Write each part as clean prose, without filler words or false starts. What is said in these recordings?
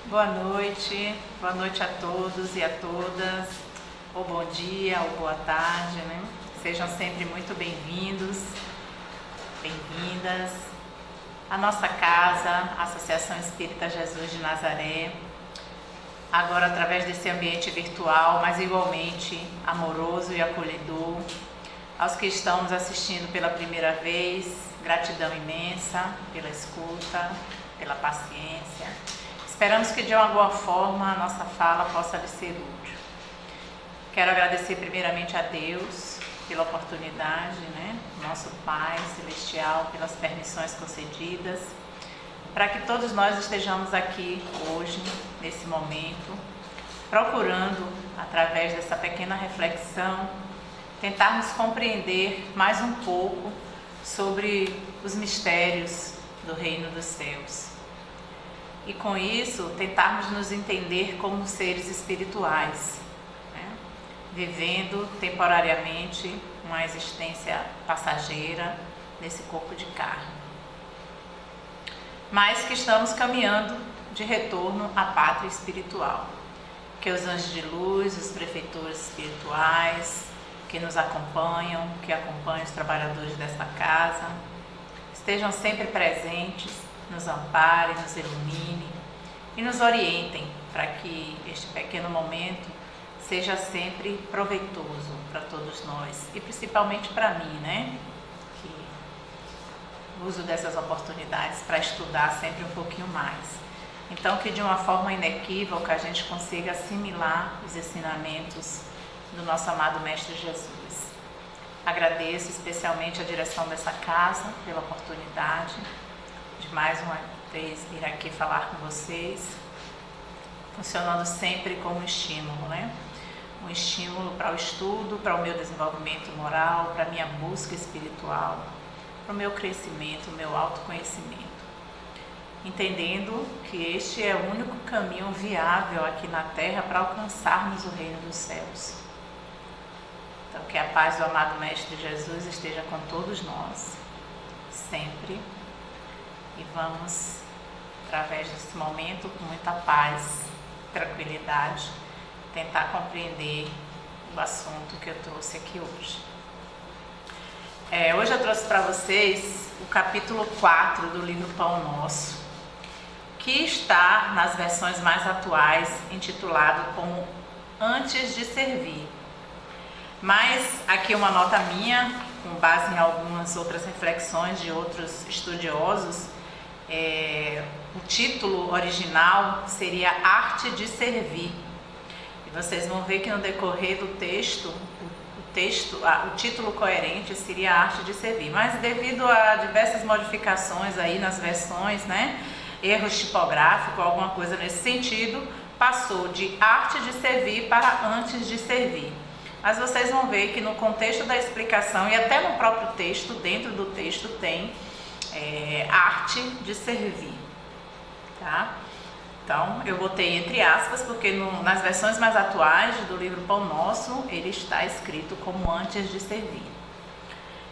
Boa noite a todos e a todas, ou bom dia, ou boa tarde, né? Sejam sempre muito bem-vindos, bem-vindas à nossa casa, a Associação Espírita Jesus de Nazaré, agora através desse ambiente virtual, mas igualmente amoroso e acolhedor. Aos que estão nos assistindo pela primeira vez, gratidão imensa pela escuta, pela paciência. Esperamos que de alguma forma a nossa fala possa lhe ser útil. Quero agradecer primeiramente a Deus pela oportunidade, nosso Pai Celestial, pelas permissões concedidas, para que todos nós estejamos aqui hoje, nesse momento, procurando, através dessa pequena reflexão, tentarmos compreender mais um pouco sobre os mistérios do Reino dos Céus. E com isso, tentarmos nos entender como seres espirituais, vivendo temporariamente uma existência passageira nesse corpo de carne. Mas que estamos caminhando de retorno à pátria espiritual. Que os anjos de luz, os prefeitores espirituais, que nos acompanham, que acompanham os trabalhadores desta casa, estejam sempre presentes, nos amparem, nos iluminem e nos orientem para que este pequeno momento seja sempre proveitoso para todos nós e principalmente para mim, que uso dessas oportunidades para estudar sempre um pouquinho mais. Então, que de uma forma inequívoca a gente consiga assimilar os ensinamentos do nosso amado Mestre Jesus. Agradeço especialmente a direção dessa casa pela oportunidade de mais uma vez vir aqui falar com vocês, funcionando sempre como estímulo, um estímulo para o estudo, para o meu desenvolvimento moral, para a minha busca espiritual, para o meu crescimento, o meu autoconhecimento. Entendendo que este é o único caminho viável aqui na Terra para alcançarmos o Reino dos Céus. Então, que a paz do amado Mestre Jesus esteja com todos nós, sempre. E vamos, através desse momento, com muita paz, tranquilidade, tentar compreender o assunto que eu trouxe aqui hoje. Hoje eu trouxe para vocês o capítulo 4 do livro Pão Nosso, que está nas versões mais atuais, intitulado como Antes de Servir. Mas aqui uma nota minha, com base em algumas outras reflexões de outros estudiosos, o título original seria Arte de Servir. E vocês vão ver que no decorrer do texto, o título coerente seria Arte de Servir. Mas devido a diversas modificações aí nas versões, erros tipográficos, alguma coisa nesse sentido, passou de Arte de Servir para Antes de Servir. Mas vocês vão ver que no contexto da explicação e até no próprio texto, dentro do texto tem arte de servir, tá? Então eu botei entre aspas porque nas versões mais atuais do livro Pão Nosso ele está escrito como Antes de Servir.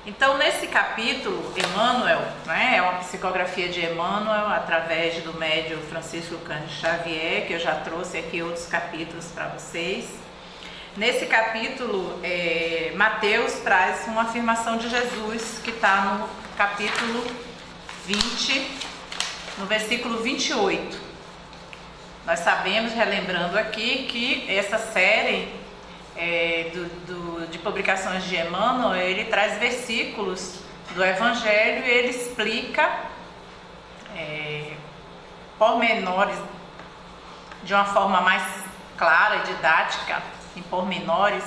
Então nesse capítulo, Emmanuel, é uma psicografia de Emmanuel através do médium Francisco Cândido Xavier, que eu já trouxe aqui outros capítulos para vocês. Nesse capítulo, Mateus traz uma afirmação de Jesus que está no capítulo 20, no versículo 28. Nós sabemos, relembrando aqui, que essa série de publicações de Emmanuel, ele traz versículos do Evangelho e ele explica pormenores de uma forma mais clara e didática, em pormenores,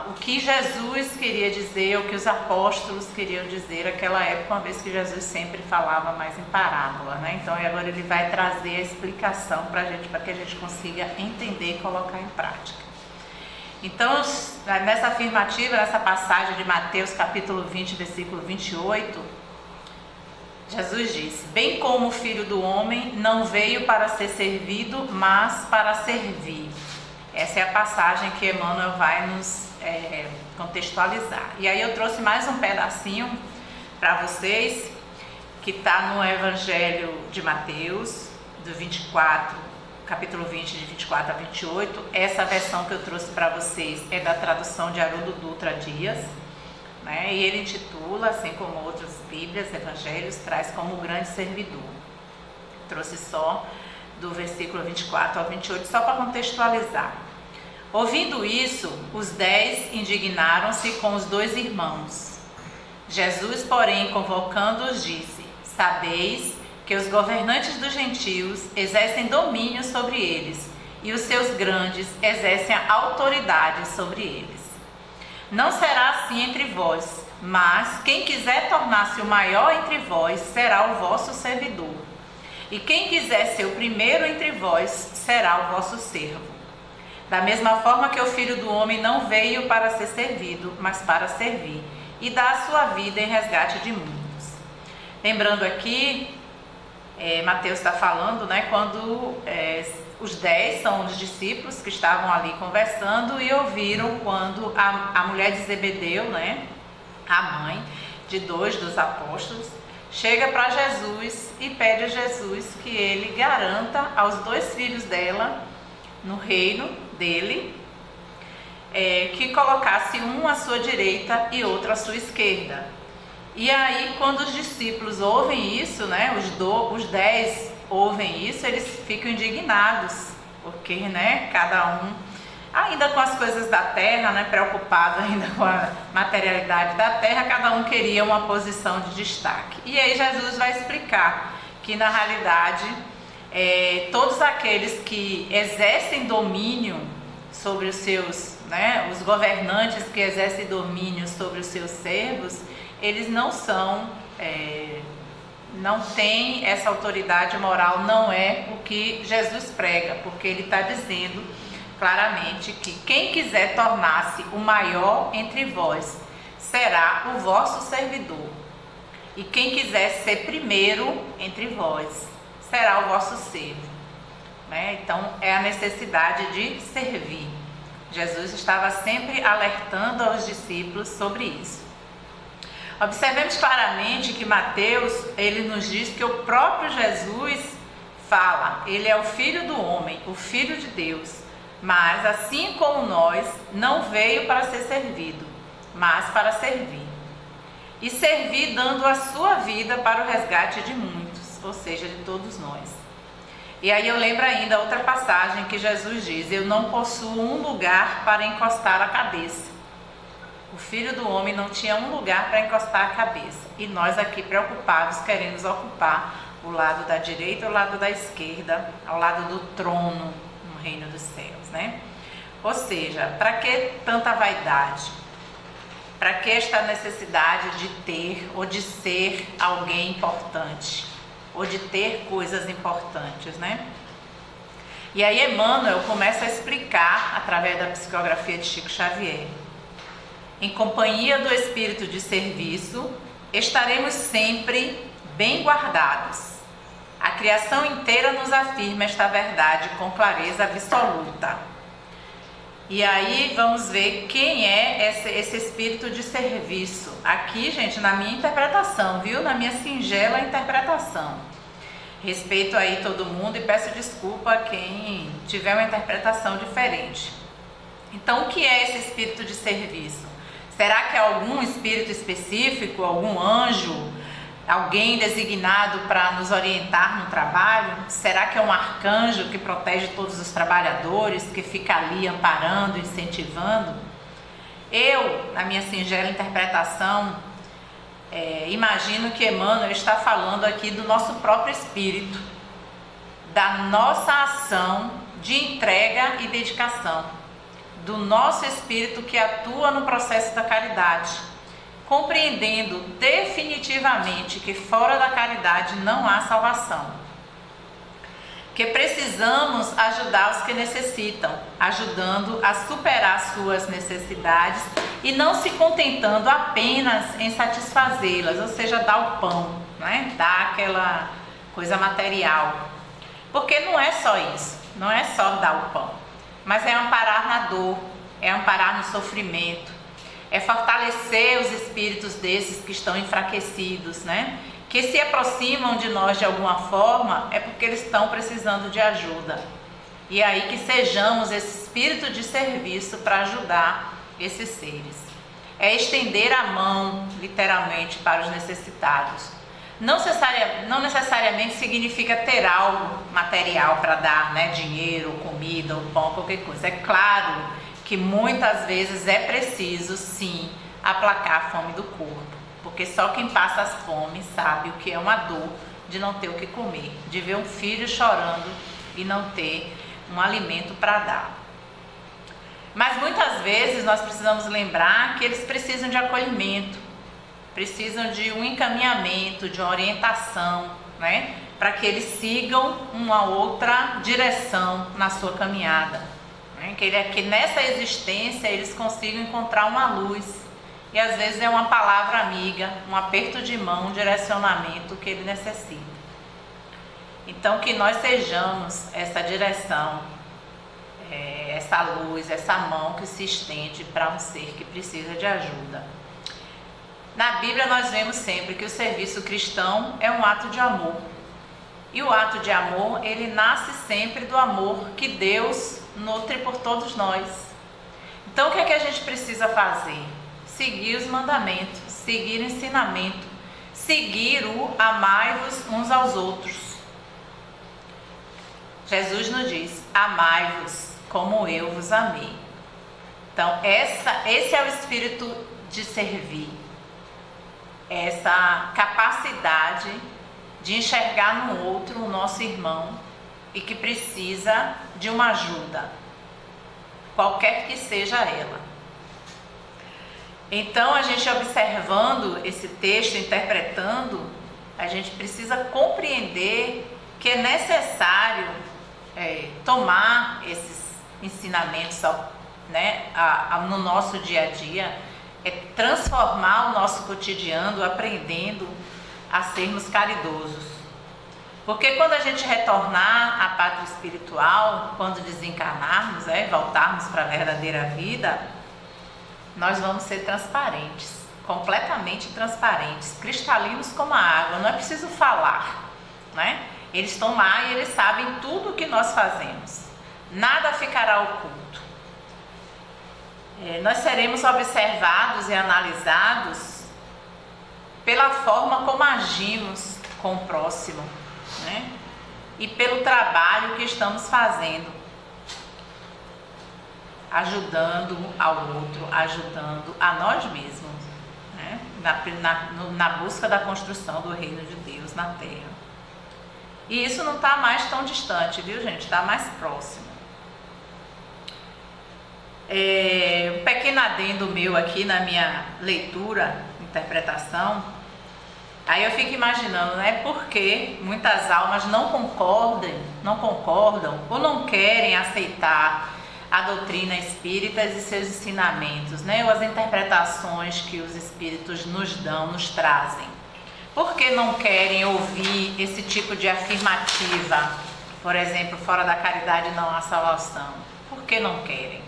o que Jesus queria dizer, o que os apóstolos queriam dizer naquela época, uma vez que Jesus sempre falava mais em parábola, Então, agora ele vai trazer a explicação para a gente, para que a gente consiga entender e colocar em prática. Então, nessa afirmativa, nessa passagem de Mateus capítulo 20, versículo 28, Jesus disse: bem como o Filho do Homem não veio para ser servido, mas para servir. Essa é a passagem que Emmanuel vai nos contextualizar. E aí eu trouxe mais um pedacinho para vocês, que está no Evangelho de Mateus, do 24, capítulo 20, de 24 a 28. Essa versão que eu trouxe para vocês é da tradução de Haroldo Dutra Dias, né? E ele intitula, assim como outras Bíblias, Evangelhos, traz como o grande servidor. Trouxe só do versículo 24 ao 28, só para contextualizar. Ouvindo isso, os 10 indignaram-se com os 2 irmãos. Jesus, porém, convocando-os, disse: Sabeis que os governantes dos gentios exercem domínio sobre eles, e os seus grandes exercem a autoridade sobre eles. Não será assim entre vós, mas quem quiser tornar-se o maior entre vós será o vosso servidor. E quem quiser ser o primeiro entre vós será o vosso servo. Da mesma forma que o Filho do Homem não veio para ser servido, mas para servir, e dar a sua vida em resgate de muitos. Lembrando aqui, Mateus está falando, né, quando os 10 são os discípulos que estavam ali conversando e ouviram quando a mulher de Zebedeu, né, a mãe de 2 dos apóstolos, chega para Jesus e pede a Jesus que ele garanta aos 2 filhos dela no reino dele, que colocasse um à sua direita e outro à sua esquerda. E aí, quando os discípulos ouvem isso, né, os 10 ouvem isso, eles ficam indignados, porque, né, cada um, ainda com as coisas da terra, né, preocupado ainda com a materialidade da terra, cada um queria uma posição de destaque. E aí Jesus vai explicar que, na realidade, todos aqueles que exercem domínio sobre os seus, né, os governantes que exercem domínio sobre os seus servos, eles não são, não têm essa autoridade moral, não é o que Jesus prega, porque ele está dizendo claramente que quem quiser tornar-se o maior entre vós será o vosso servidor, e quem quiser ser primeiro entre vós será o vosso servo, né? Então é a necessidade de servir. Jesus estava sempre alertando aos discípulos sobre isso. Observemos claramente que Mateus, ele nos diz que o próprio Jesus fala, ele é o Filho do Homem, o Filho de Deus, mas assim como nós, não veio para ser servido, mas para servir. E servir dando a sua vida para o resgate de muitos, ou seja, de todos nós. E aí eu lembro ainda outra passagem que Jesus diz: eu não possuo um lugar para encostar a cabeça. O Filho do Homem não tinha um lugar para encostar a cabeça. E nós aqui preocupados queremos ocupar o lado da direita ou o lado da esquerda, ao lado do trono no reino dos céus, né? Ou seja, para que tanta vaidade? Para que esta necessidade de ter ou de ser alguém importante? Ou de ter coisas importantes, né? E aí Emmanuel começa a explicar, através da psicografia de Chico Xavier: em companhia do espírito de serviço, estaremos sempre bem guardados. A criação inteira nos afirma esta verdade com clareza absoluta. E aí vamos ver quem é esse espírito de serviço. Aqui, gente, na minha interpretação, viu? Na minha singela interpretação. Respeito aí todo mundo e peço desculpa a quem tiver uma interpretação diferente. Então, o que é esse espírito de serviço? Será que é algum espírito específico, algum anjo, alguém designado para nos orientar no trabalho? Será que é um arcanjo que protege todos os trabalhadores, que fica ali amparando, incentivando? Eu, na minha singela interpretação, imagino que Emmanuel está falando aqui do nosso próprio espírito, da nossa ação de entrega e dedicação, do nosso espírito que atua no processo da caridade, compreendendo definitivamente que fora da caridade não há salvação, que precisamos ajudar os que necessitam, ajudando a superar suas necessidades e não se contentando apenas em satisfazê-las, ou seja, dar o pão, né? Dar aquela coisa material, porque não é só isso, não é só dar o pão, mas é amparar na dor, é amparar no sofrimento, é fortalecer os espíritos desses que estão enfraquecidos, né? que se aproximam de nós de alguma forma, é porque eles estão precisando de ajuda. E é aí que sejamos esse espírito de serviço para ajudar esses seres. É estender a mão, literalmente, para os necessitados. Não necessariamente significa ter algo material para dar, né? Dinheiro, comida, ou pão, qualquer coisa. É claro que muitas vezes é preciso, sim, aplacar a fome do corpo. Porque só quem passa as fomes sabe o que é uma dor de não ter o que comer, de ver um filho chorando e não ter um alimento para dar. Mas muitas vezes nós precisamos lembrar que eles precisam de acolhimento, precisam de um encaminhamento, de uma orientação, né? Para que eles sigam uma outra direção na sua caminhada, né? Que nessa existência eles consigam encontrar uma luz. E às vezes é uma palavra amiga, um aperto de mão, um direcionamento que ele necessita. Então que nós sejamos essa direção, essa luz, essa mão que se estende para um ser que precisa de ajuda. Na Bíblia nós vemos sempre que o serviço cristão é um ato de amor. E o ato de amor, ele nasce sempre do amor que Deus nutre por todos nós. Então o que é que a gente precisa fazer? Seguir os mandamentos, seguir o ensinamento, seguir o amai-vos uns aos outros. Jesus nos diz, amai-vos como eu vos amei. Então esse é o espírito de servir, essa capacidade de enxergar no outro o nosso irmão e que precisa de uma ajuda, qualquer que seja ela. Então, a gente observando esse texto, interpretando, a gente precisa compreender que é necessário tomar esses ensinamentos, né, no nosso dia a dia, transformar o nosso cotidiano, aprendendo a sermos caridosos. Porque quando a gente retornar à pátria espiritual, quando desencarnarmos, voltarmos para a verdadeira vida, nós vamos ser transparentes, completamente transparentes, cristalinos como a água, não é preciso falar, né? Eles estão lá e eles sabem tudo o que nós fazemos, nada ficará oculto. Nós seremos observados e analisados pela forma como agimos com o próximo, né? E pelo trabalho que estamos fazendo, ajudando ao outro, ajudando a nós mesmos, né? Na busca da construção do reino de Deus na Terra. E isso não está mais tão distante, viu, gente? Está mais próximo. Um pequeno adendo meu aqui na minha leitura, interpretação. Aí eu fico imaginando, né? Porque muitas almas não concordam ou não querem aceitar a doutrina espírita e seus ensinamentos, né? Ou as interpretações que os espíritos nos dão, nos trazem. Por que não querem ouvir esse tipo de afirmativa? Por exemplo, fora da caridade não há salvação. Por que não querem?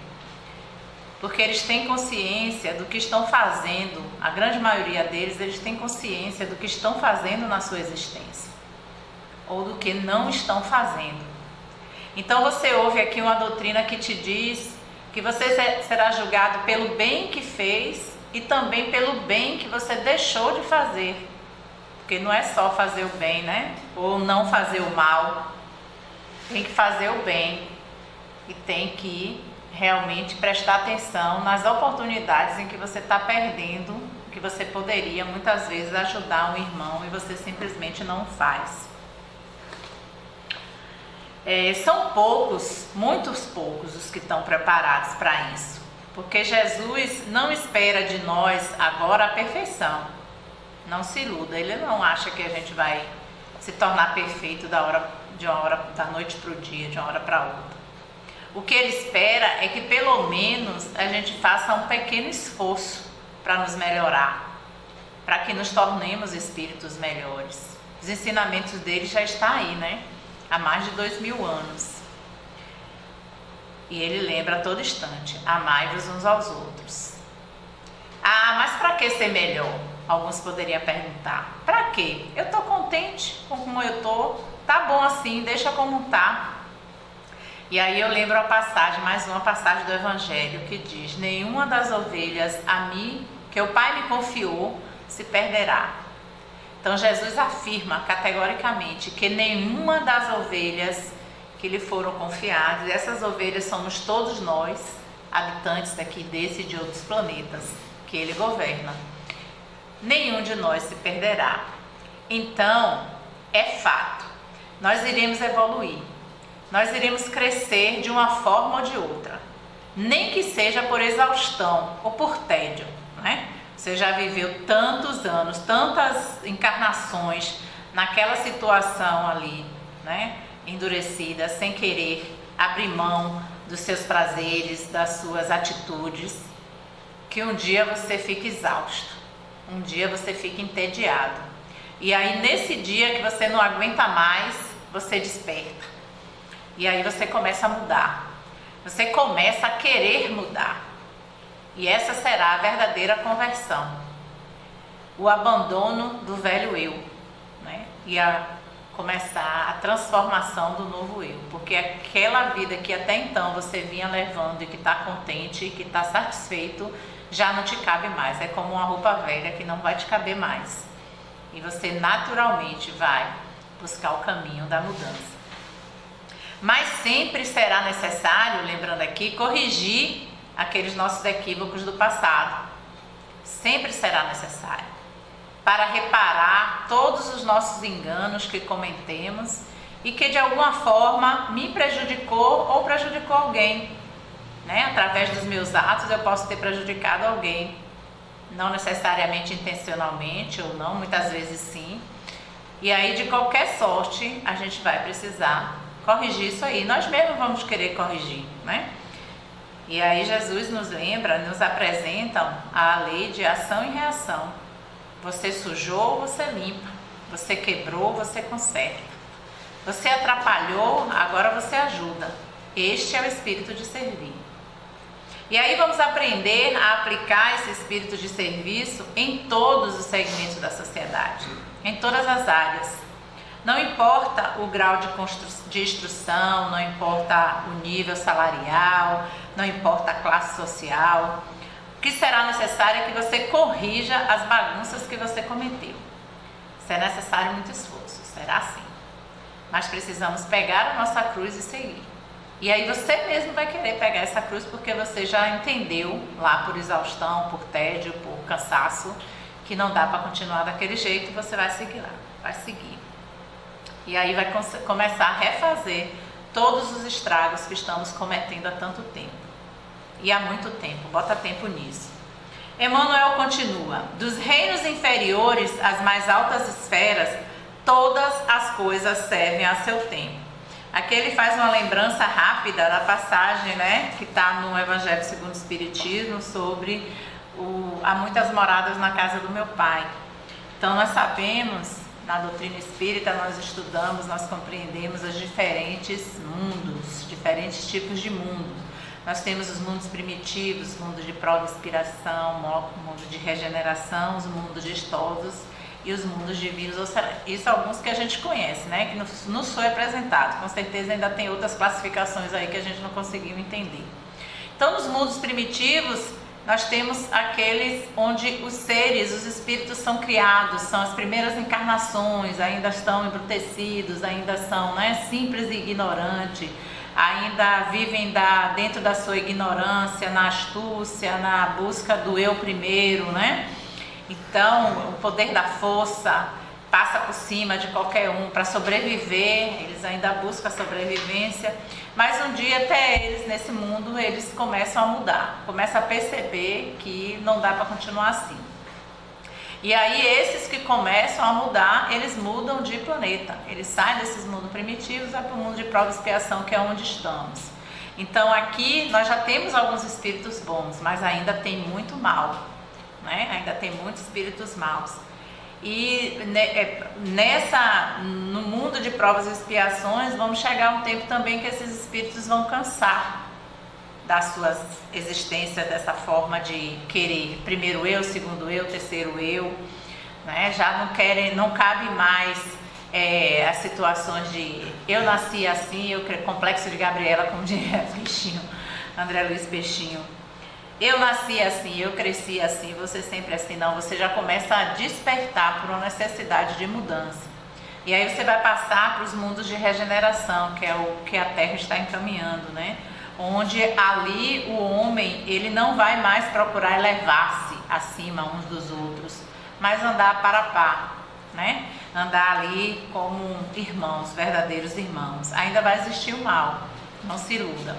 Porque eles têm consciência do que estão fazendo, a grande maioria deles, eles têm consciência do que estão fazendo na sua existência, ou do que não estão fazendo. Então você ouve aqui uma doutrina que te diz que você será julgado pelo bem que fez e também pelo bem que você deixou de fazer. Porque não é só fazer o bem, né? Ou não fazer o mal. Tem que fazer o bem e tem que realmente prestar atenção nas oportunidades em que você está perdendo, que você poderia muitas vezes ajudar um irmão e você simplesmente não faz. São poucos, muitos poucos os que estão preparados para isso, porque Jesus não espera de nós agora a perfeição. Não se iluda, ele não acha que a gente vai se tornar perfeito da noite para o dia, de uma hora para outra. O que ele espera é que pelo menos a gente faça um pequeno esforço para nos melhorar, para que nos tornemos espíritos melhores. Os ensinamentos dele já estão aí, né? Há mais de 2000 anos. E ele lembra a todo instante, amai-vos uns aos outros. Ah, mas para que ser melhor? Alguns poderiam perguntar: para quê? Eu estou contente com como eu estou, tá bom assim, deixa como tá. E aí eu lembro a passagem, mais uma passagem do Evangelho que diz: nenhuma das ovelhas a mim, que o Pai me confiou, se perderá. Então Jesus afirma categoricamente que nenhuma das ovelhas que lhe foram confiadas, e essas ovelhas somos todos nós, habitantes daqui desse e de outros planetas que ele governa, nenhum de nós se perderá. Então, é fato, nós iremos evoluir, nós iremos crescer de uma forma ou de outra, nem que seja por exaustão ou por tédio, né? Você já viveu tantos anos, tantas encarnações naquela situação ali, né? Endurecida, sem querer abrir mão dos seus prazeres, das suas atitudes, que um dia você fica exausto, um dia você fica entediado. E aí nesse dia que você não aguenta mais, você desperta. E aí você começa a mudar. Você começa a querer mudar. E essa será a verdadeira conversão. O abandono do velho eu, né? E começar a transformação do novo eu. Porque aquela vida que até então você vinha levando e que está contente, que está satisfeito, já não te cabe mais. É como uma roupa velha que não vai te caber mais. E você naturalmente vai buscar o caminho da mudança. Mas sempre será necessário, lembrando aqui, corrigir aqueles nossos equívocos do passado. Sempre será necessário. Para reparar todos os nossos enganos que cometemos e que de alguma forma me prejudicou ou prejudicou alguém, né? Através dos meus atos eu posso ter prejudicado alguém, não necessariamente intencionalmente ou não, muitas vezes sim. E aí de qualquer sorte a gente vai precisar corrigir isso aí, nós mesmos vamos querer corrigir, né? E aí Jesus nos lembra, nos apresenta a lei de ação e reação. Você sujou, você limpa. Você quebrou, você conserta. Você atrapalhou, agora você ajuda. Este é o espírito de servir. E aí vamos aprender a aplicar esse espírito de serviço em todos os segmentos da sociedade, em todas as áreas. Não importa o grau de instrução, não importa o nível salarial, não importa a classe social. O que será necessário é que você corrija as bagunças que você cometeu. Se é necessário muito esforço, será assim. Mas precisamos pegar a nossa cruz e seguir. E aí você mesmo vai querer pegar essa cruz porque você já entendeu lá por exaustão, por tédio, por cansaço, que não dá para continuar daquele jeito, você vai seguir lá, vai seguir. E aí vai começar a refazer todos os estragos que estamos cometendo há tanto tempo. E há muito tempo, bota tempo nisso. Emmanuel continua: dos reinos inferiores às mais altas esferas, todas as coisas servem a seu tempo. Aqui ele faz uma lembrança rápida da passagem, né, que está no Evangelho segundo o Espiritismo, sobre há muitas moradas na casa do meu pai. Então nós sabemos, na doutrina espírita nós estudamos, nós compreendemos os diferentes mundos, diferentes tipos de mundo. Nós temos os mundos primitivos, mundo de prova e inspiração, mundo de regeneração, os mundos gestosos e os mundos divinos. Isso alguns que a gente conhece, né? Que nos foi apresentado. Com certeza ainda tem outras classificações aí que a gente não conseguiu entender. Então, nos mundos primitivos, nós temos aqueles onde os seres, os espíritos são criados, são as primeiras encarnações, ainda estão embrutecidos, ainda são, né, simples e ignorantes, ainda vivem dentro da sua ignorância, na astúcia, na busca do eu primeiro, né? Então, o poder da força passa por cima de qualquer um para sobreviver, eles ainda buscam a sobrevivência, mas um dia até eles nesse mundo, eles começam a mudar, começam a perceber que não dá para continuar assim. E aí esses que começam a mudar, eles mudam de planeta, eles saem desses mundos primitivos e vão para o mundo de prova e expiação, que é onde estamos. Então aqui nós já temos alguns espíritos bons, mas ainda tem muito mal, né? Ainda tem muitos espíritos maus. E no mundo de provas e expiações, vamos chegar a um tempo também que esses espíritos vão cansar. das suas existências dessa forma de querer primeiro eu, segundo eu, terceiro eu, né? Já não cabe mais as situações de eu nasci assim, complexo de Gabriela, como diria Peixinho, André Luiz Peixinho. Eu nasci assim, eu cresci assim, você sempre assim. Não, você já começa a despertar por uma necessidade de mudança. E aí você vai passar para os mundos de regeneração, que é o que a Terra está encaminhando, né? Onde ali o homem, ele não vai mais procurar elevar-se acima uns dos outros, mas andar para par, né? Andar ali como irmãos, verdadeiros irmãos. Ainda vai existir o mal, não se iluda,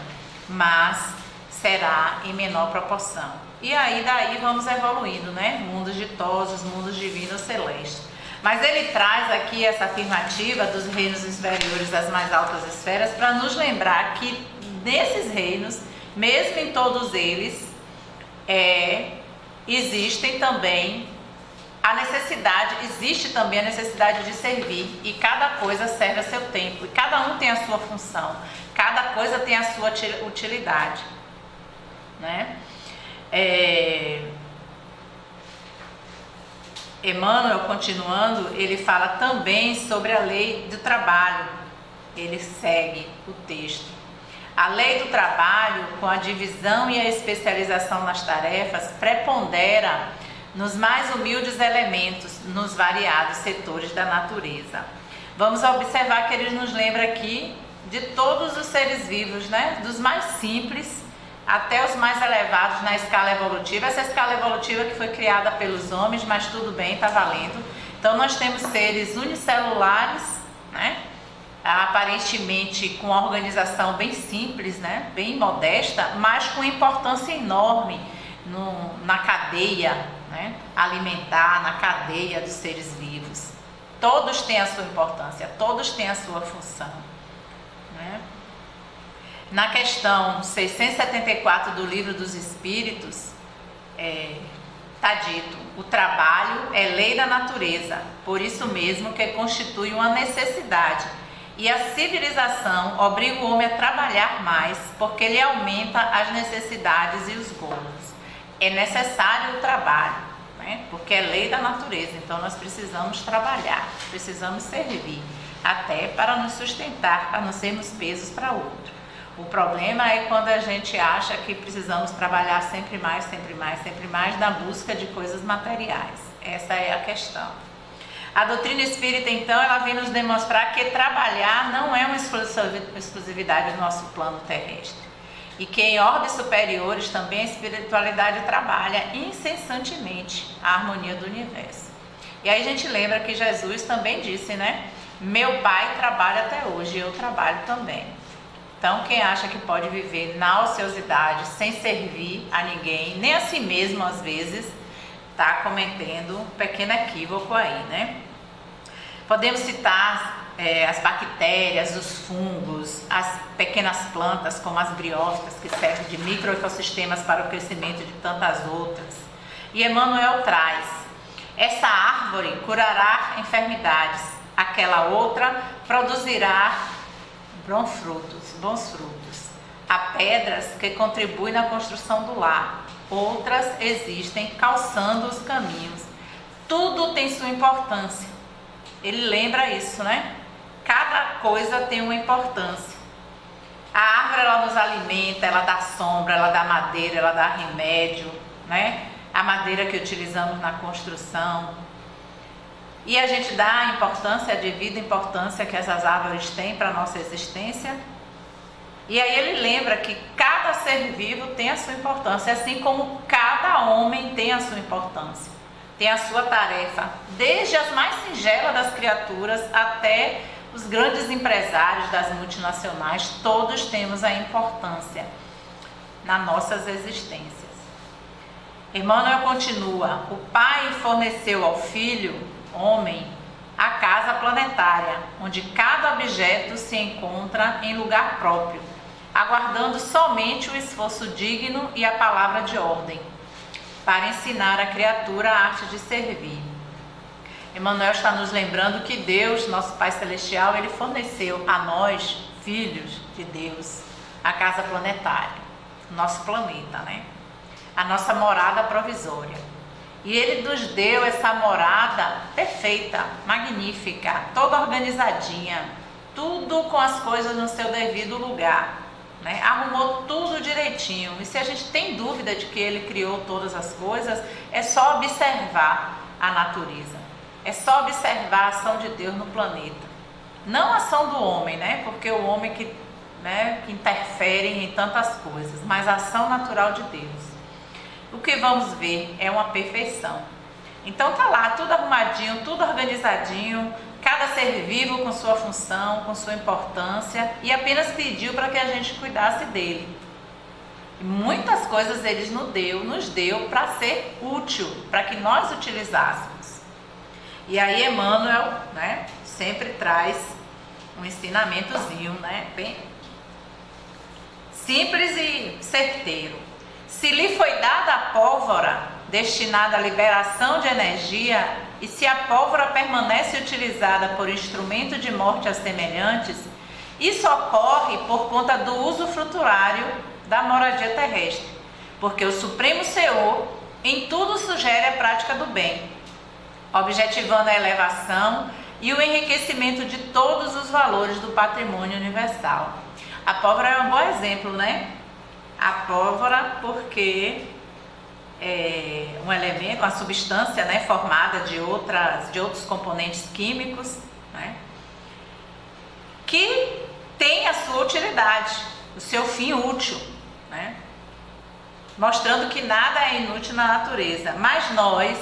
mas será em menor proporção. E aí daí vamos evoluindo, né? Mundos ditosos, mundos divinos, celestes. Mas ele traz aqui essa afirmativa dos reinos inferiores das mais altas esferas para nos lembrar que nesses reinos, mesmo em todos eles, existe também a necessidade de servir, e cada coisa serve a seu tempo, e cada um tem a sua função, cada coisa tem a sua utilidade, né? Emmanuel, continuando, ele fala também sobre a lei do trabalho. Ele segue o texto. A lei do trabalho, com a divisão e a especialização nas tarefas, prepondera nos mais humildes elementos, nos variados setores da natureza. Vamos observar que ele nos lembra aqui de todos os seres vivos, né? Dos mais simples até os mais elevados na escala evolutiva. Essa escala evolutiva que foi criada pelos homens, mas tudo bem, está valendo. Então nós temos seres unicelulares, né? Aparentemente com uma organização bem simples, né? Bem modesta, mas com importância enorme na cadeia, né? Alimentar, na cadeia dos seres vivos. Todos têm a sua importância, todos têm a sua função, né? Na questão 674 do Livro dos Espíritos, está dito: o trabalho é lei da natureza, por isso mesmo que constitui uma necessidade, e a civilização obriga o homem a trabalhar mais, porque ele aumenta as necessidades e os gozos. É necessário o trabalho, né? Porque é lei da natureza, então nós precisamos trabalhar, precisamos servir, até para nos sustentar, para não sermos pesos para outro. O problema é quando a gente acha que precisamos trabalhar sempre mais, sempre mais, sempre mais, na busca de coisas materiais. Essa é a questão. A doutrina espírita, então, ela vem nos demonstrar que trabalhar não é uma exclusividade do nosso plano terrestre. E que em ordens superiores também a espiritualidade trabalha incessantemente a harmonia do universo. E aí a gente lembra que Jesus também disse, né? Meu Pai trabalha até hoje e eu trabalho também. Então, quem acha que pode viver na ociosidade, sem servir a ninguém, nem a si mesmo às vezes, está cometendo um pequeno equívoco aí, né? Podemos citar as bactérias, os fungos, as pequenas plantas como as briófitas, que servem de microecossistemas para o crescimento de tantas outras. E Emmanuel traz: essa árvore curará enfermidades, aquela outra produzirá bons frutos. Há pedras que contribuem na construção do lar, outras existem calçando os caminhos. Tudo tem sua importância. Ele lembra isso, né? Cada coisa tem uma importância. A árvore, ela nos alimenta, ela dá sombra, ela dá madeira, ela dá remédio, né? A madeira que utilizamos na construção. E a gente dá a importância, a devida importância que essas árvores têm para a nossa existência. E aí ele lembra que cada ser vivo tem a sua importância, assim como cada homem tem a sua importância, tem a sua tarefa, desde as mais singelas das criaturas até os grandes empresários das multinacionais. Todos temos a importância nas nossas existências. Emmanuel continua: o Pai forneceu ao Filho, homem, a casa planetária, onde cada objeto se encontra em lugar próprio, aguardando somente o esforço digno e a palavra de ordem, para ensinar a criatura a arte de servir. Emmanuel está nos lembrando que Deus, nosso Pai Celestial, ele forneceu a nós, filhos de Deus, a casa planetária. nosso planeta, né? A nossa morada provisória. E Ele nos deu essa morada perfeita, magnífica, toda organizadinha, tudo com as coisas no seu devido lugar, né? Arrumou tudo direitinho. E se a gente tem dúvida de que Ele criou todas as coisas, é só observar a natureza, é só observar a ação de Deus no planeta. Não a ação do homem, né? Porque o homem que interfere em tantas coisas, mas a ação natural de Deus. O que vamos ver é uma perfeição. Então tá lá, tudo arrumadinho, tudo organizadinho, cada ser vivo com sua função, com sua importância, e apenas pediu para que a gente cuidasse dele. E muitas coisas Ele nos deu para ser útil, para que nós utilizássemos. E aí Emmanuel, né, sempre traz um ensinamentozinho, né, bem simples e certeiro. Se lhe foi dada a pólvora destinada à liberação de energia, e se a pólvora permanece utilizada por instrumento de morte a semelhantes, isso ocorre por conta do uso frutuário da moradia terrestre, porque o Supremo Senhor em tudo sugere a prática do bem, objetivando a elevação e o enriquecimento de todos os valores do patrimônio universal. A pólvora é um bom exemplo, né? A pólvora, porque é um elemento, uma substância, né, formada de outros componentes químicos, né, que tem a sua utilidade, o seu fim útil, né, mostrando que nada é inútil na natureza. Mas nós,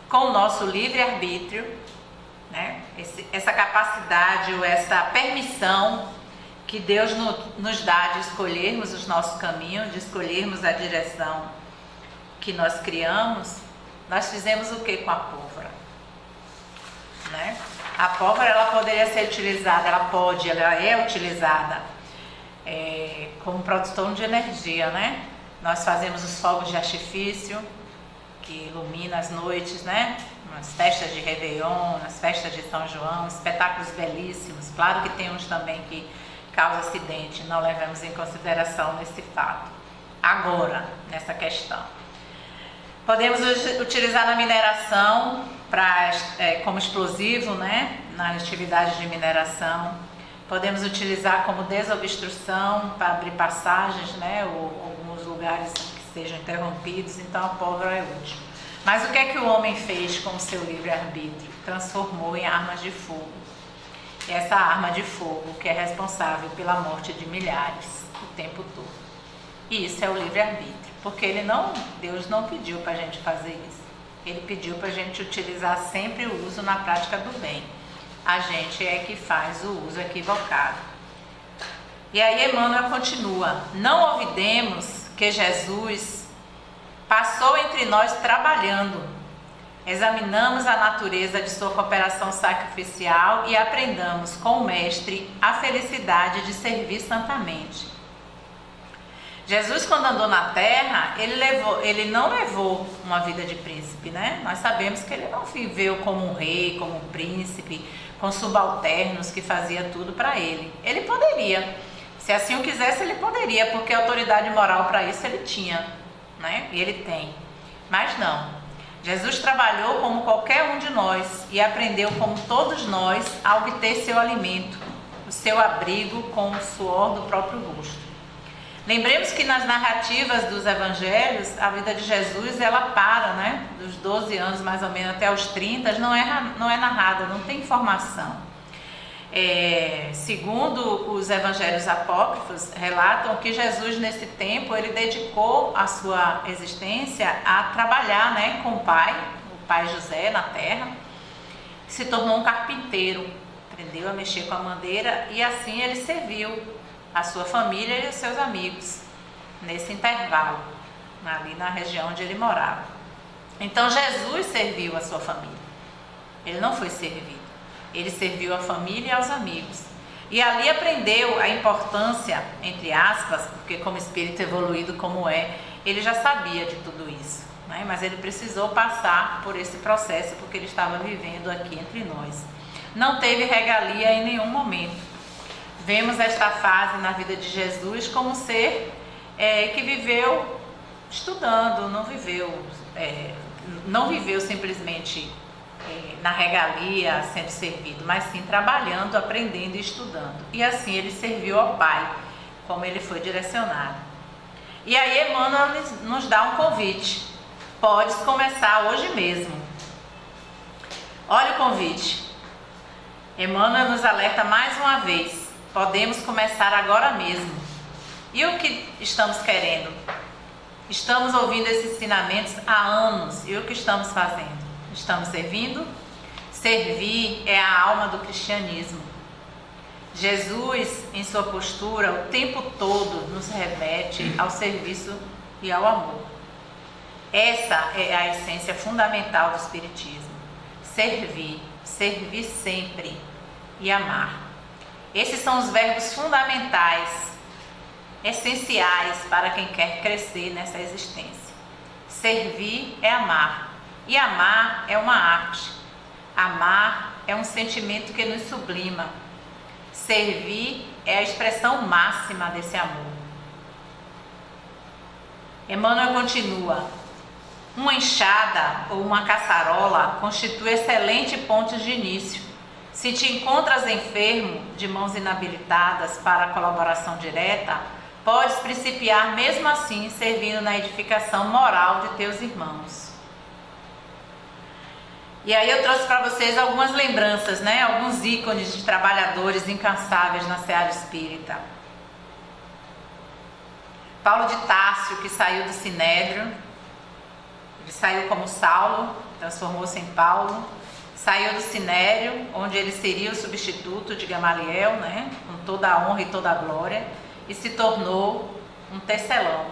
com o nosso livre-arbítrio, né, essa capacidade ou essa permissão que Deus nos dá de escolhermos os nossos caminhos, de escolhermos a direção que nós criamos, nós fizemos o que com a pólvora? Né? A pólvora, ela poderia ser utilizada, ela é utilizada como produtor de energia, né? Nós fazemos os fogos de artifício, que ilumina as noites, né? Nas festas de Réveillon, nas festas de São João, espetáculos belíssimos. Claro que tem uns também que causa acidente, não levamos em consideração nesse fato. Agora, nessa questão, podemos utilizar na mineração como explosivo, né? Nas atividades de mineração. Podemos utilizar como desobstrução para abrir passagens, né? Ou alguns lugares que sejam interrompidos. Então a pólvora é útil. Mas o que é que o homem fez com o seu livre-arbítrio? Transformou em armas de fogo. Essa arma de fogo que é responsável pela morte de milhares o tempo todo. E isso é o livre-arbítrio, porque Deus não pediu para a gente fazer isso. Ele pediu para a gente utilizar sempre o uso na prática do bem. A gente é que faz o uso equivocado. E aí Emmanuel continua: não olvidemos que Jesus passou entre nós trabalhando. Examinamos a natureza de sua cooperação sacrificial e aprendamos com o Mestre a felicidade de servir santamente. Jesus, quando andou na terra, ele não levou uma vida de príncipe, né? Nós sabemos que ele não viveu como um rei, como um príncipe, com subalternos que fazia tudo para ele. Ele poderia, se assim o quisesse, ele poderia, porque a autoridade moral para isso ele tinha, né? E ele tem. Mas não. Jesus trabalhou como qualquer um de nós e aprendeu, como todos nós, a obter seu alimento, o seu abrigo com o suor do próprio rosto. Lembremos que nas narrativas dos evangelhos, a vida de Jesus, ela para, né? Dos 12 anos mais ou menos até os 30, não é narrada, não tem informação. Segundo os evangelhos apócrifos, relatam que Jesus, nesse tempo, ele dedicou a sua existência a trabalhar, né, com o pai José, na terra. Se tornou um carpinteiro, aprendeu a mexer com a madeira e assim ele serviu a sua família e os seus amigos nesse intervalo, ali na região onde ele morava. Então Jesus serviu a sua família, ele não foi servido. Ele serviu a família e aos amigos. E ali aprendeu a importância, entre aspas, porque como espírito evoluído como ele já sabia de tudo isso, né? Mas ele precisou passar por esse processo, porque ele estava vivendo aqui entre nós. Não teve regalia em nenhum momento. Vemos esta fase na vida de Jesus como ser que viveu estudando, não viveu simplesmente na regalia sendo servido, mas sim trabalhando, aprendendo e estudando. E assim ele serviu ao Pai, como ele foi direcionado. E aí Emmanuel nos dá um convite: podes começar hoje mesmo. Olha o convite. Emmanuel nos alerta mais uma vez: podemos começar agora mesmo. E o que estamos querendo? Estamos ouvindo esses ensinamentos há anos, e o que estamos fazendo? Estamos servindo? Servir é a alma do cristianismo. Jesus, em sua postura, o tempo todo nos remete ao serviço e ao amor. Essa é a essência fundamental do Espiritismo. Servir, servir sempre e amar. Esses são os verbos fundamentais, essenciais para quem quer crescer nessa existência. Servir é amar, e amar é uma arte. Amar é um sentimento que nos sublima. Servir é a expressão máxima desse amor. Emmanuel continua: uma enxada ou uma caçarola constitui excelente ponto de início. Se te encontras enfermo, de mãos inabilitadas para a colaboração direta, podes principiar mesmo assim servindo na edificação moral de teus irmãos. E aí eu trouxe para vocês algumas lembranças, alguns ícones de trabalhadores incansáveis na seara espírita. Paulo de Tarso, que saiu do Sinédrio, ele saiu como Saulo, transformou-se em Paulo, saiu do Sinédrio, onde ele seria o substituto de Gamaliel, com toda a honra e toda a glória, e se tornou um tecelão.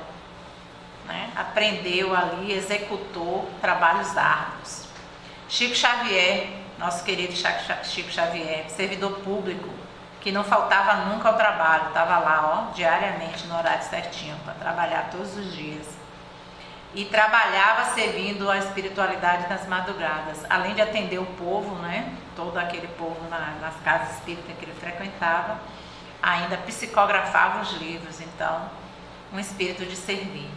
Aprendeu ali, executou trabalhos árduos. Chico Xavier, nosso querido Chico Xavier, servidor público, que não faltava nunca ao trabalho, estava lá diariamente no horário certinho para trabalhar todos os dias. E trabalhava servindo a espiritualidade nas madrugadas, além de atender o povo, todo aquele povo nas casas espíritas que ele frequentava, ainda psicografava os livros. Então, um espírito de servir.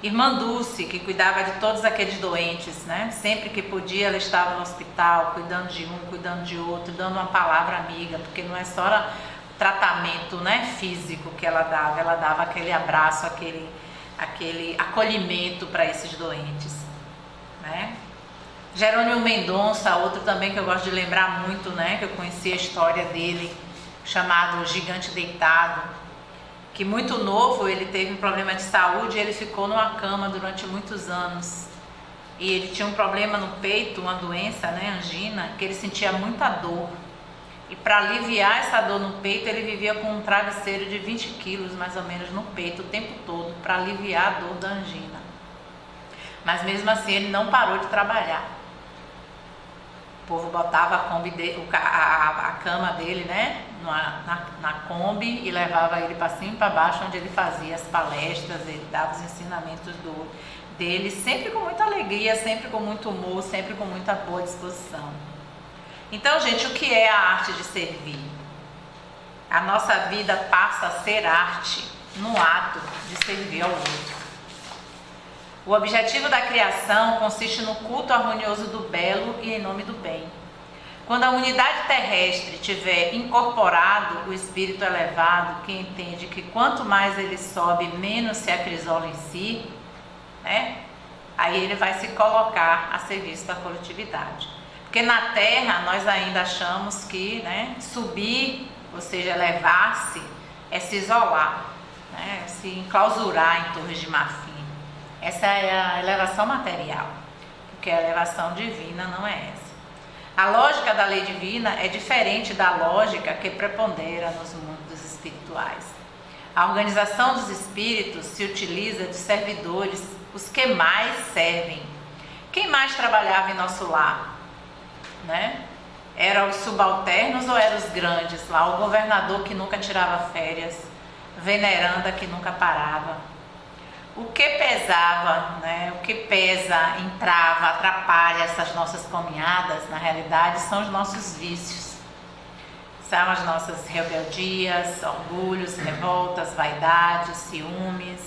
Irmã Dulce, que cuidava de todos aqueles doentes, sempre que podia ela estava no hospital, cuidando de um, cuidando de outro, dando uma palavra amiga, porque não é só tratamento físico que ela dava aquele abraço, aquele acolhimento para esses doentes. Jerônimo Mendonça, outro também que eu gosto de lembrar muito, que eu conheci a história dele, chamado Gigante Deitado, que muito novo ele teve um problema de saúde e ele ficou numa cama durante muitos anos. E ele tinha um problema no peito, uma doença, angina, que ele sentia muita dor. E para aliviar essa dor no peito, ele vivia com um travesseiro de 20 quilos, mais ou menos, no peito o tempo todo, para aliviar a dor da angina. Mas mesmo assim ele não parou de trabalhar. O povo botava a cama dele, na Kombi, e levava ele para cima e para baixo, onde ele fazia as palestras, ele dava os ensinamentos dele, sempre com muita alegria, sempre com muito humor, sempre com muita boa disposição. Então, gente, o que é a arte de servir? A nossa vida passa a ser arte no ato de servir ao outro. O objetivo da criação consiste no culto harmonioso do belo e em nome do bem. Quando a unidade terrestre tiver incorporado o espírito elevado, que entende que quanto mais ele sobe, menos se acrisola em si, aí ele vai se colocar a serviço da coletividade. Porque na Terra nós ainda achamos que subir, ou seja, elevar-se, é se isolar, se enclausurar em torres de marfim. Essa é a elevação material, porque a elevação divina não é essa. A lógica da lei divina é diferente da lógica que prepondera nos mundos espirituais. A organização dos espíritos se utiliza de servidores, os que mais servem. Quem mais trabalhava em nosso lar? Eram os subalternos ou eram os grandes lá? O governador que nunca tirava férias, veneranda que nunca parava. O que pesava, o que pesa, entrava, atrapalha essas nossas caminhadas, na realidade, são os nossos vícios. São as nossas rebeldias, orgulhos, revoltas, vaidades, ciúmes.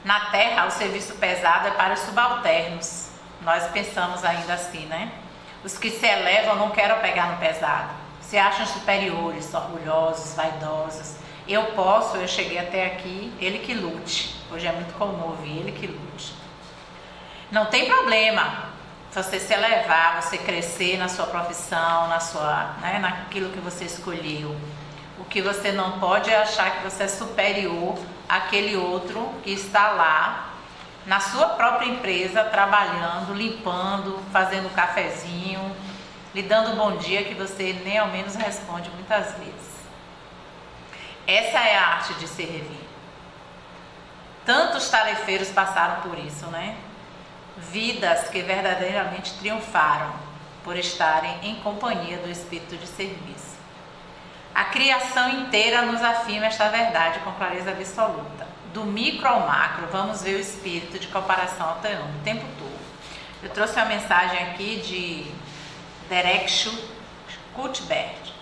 Na terra, o serviço pesado é para os subalternos. Nós pensamos ainda assim, né? Os que se elevam não querem pegar no pesado. Se acham superiores, orgulhosos, vaidosos. Eu posso, eu cheguei até aqui, ele que lute. Hoje é muito comum ouvir, ele que lute. Não tem problema você se elevar, você crescer na sua profissão, naquilo que você escolheu. O que você não pode é achar que você é superior àquele outro que está lá na sua própria empresa, trabalhando, limpando, fazendo um cafezinho, lhe dando um bom dia que você nem ao menos responde muitas vezes. Essa é a arte de servir. Tantos tarefeiros passaram por isso, né? Vidas que verdadeiramente triunfaram por estarem em companhia do espírito de serviço. A criação inteira nos afirma esta verdade com clareza absoluta. Do micro ao macro, vamos ver o espírito de comparação alterando o tempo todo. Eu trouxe uma mensagem aqui de Derek Cuthbert.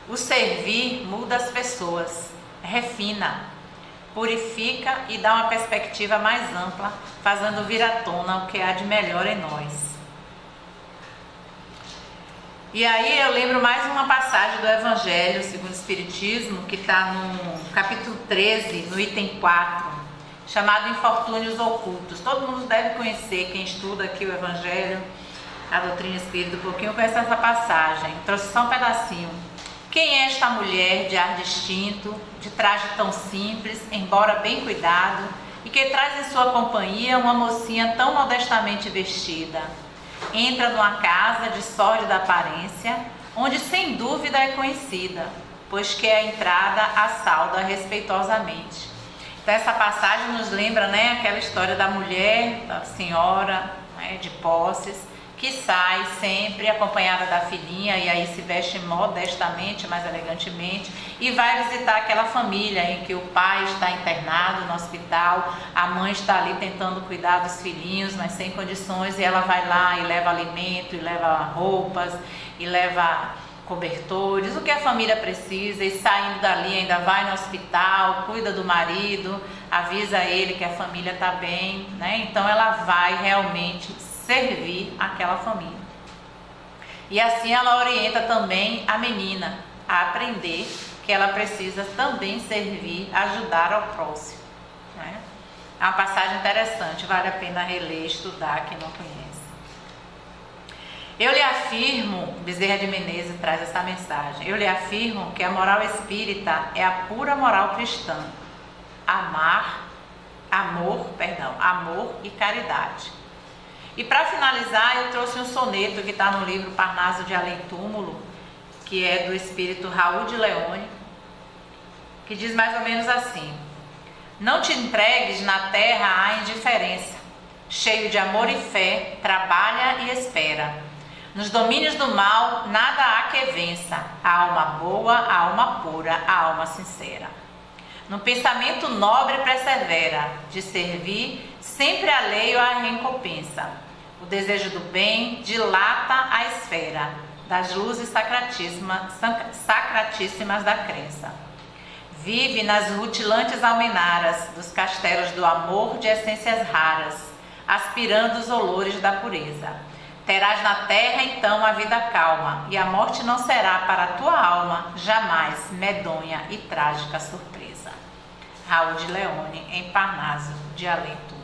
O servir muda as pessoas, refina, purifica e dá uma perspectiva mais ampla, fazendo vir à tona o que há de melhor em nós. E aí eu lembro mais uma passagem do Evangelho segundo o Espiritismo, que está no capítulo 13, no item 4, chamado Infortúnios Ocultos. Todo mundo deve conhecer, quem estuda aqui o Evangelho, a doutrina espírita, um pouquinho, conhece essa passagem. Trouxe só um pedacinho. Quem é esta mulher de ar distinto, de traje tão simples, embora bem cuidado, e que traz em sua companhia uma mocinha tão modestamente vestida? Entra numa casa de sórdida aparência, onde sem dúvida é conhecida, pois que a entrada a sauda respeitosamente. Então essa passagem nos lembra, né, aquela história da mulher, da senhora, né, de posses, que sai sempre acompanhada da filhinha e aí se veste modestamente, mais elegantemente, e vai visitar aquela família em que o pai está internado no hospital, a mãe está ali tentando cuidar dos filhinhos, mas sem condições, e ela vai lá e leva alimento, e leva roupas, e leva cobertores, o que a família precisa, e saindo dali ainda vai no hospital, cuida do marido, avisa ele que a família está bem, né? Então ela vai realmente servir aquela família. E assim ela orienta também a menina a aprender que ela precisa também servir, ajudar ao próximo, né? É uma passagem interessante, vale a pena reler, estudar, quem não conhece. Eu lhe afirmo, Bezerra de Menezes traz essa mensagem, eu lhe afirmo que a moral espírita é a pura moral cristã. Amor e caridade. E para finalizar, eu trouxe um soneto que está no livro Parnaso de Além Túmulo, que é do espírito Raul de Leone, que diz mais ou menos assim: não te entregues na terra à indiferença, cheio de amor e fé, trabalha e espera. Nos domínios do mal, nada há que vença, a alma boa, a alma pura, a alma sincera. No pensamento nobre persevera, de servir, sempre alheio à recompensa. O desejo do bem dilata a esfera das luzes sacratíssimas da crença. Vive nas rutilantes almenaras dos castelos do amor de essências raras, aspirando os olores da pureza. Terás na terra então a vida calma, e a morte não será para a tua alma jamais medonha e trágica surpresa. Raul de Leone, em Parnaso de Além Túmulo.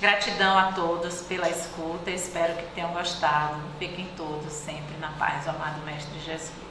Gratidão a todos pela escuta, espero que tenham gostado. Fiquem todos sempre na paz do amado Mestre Jesus.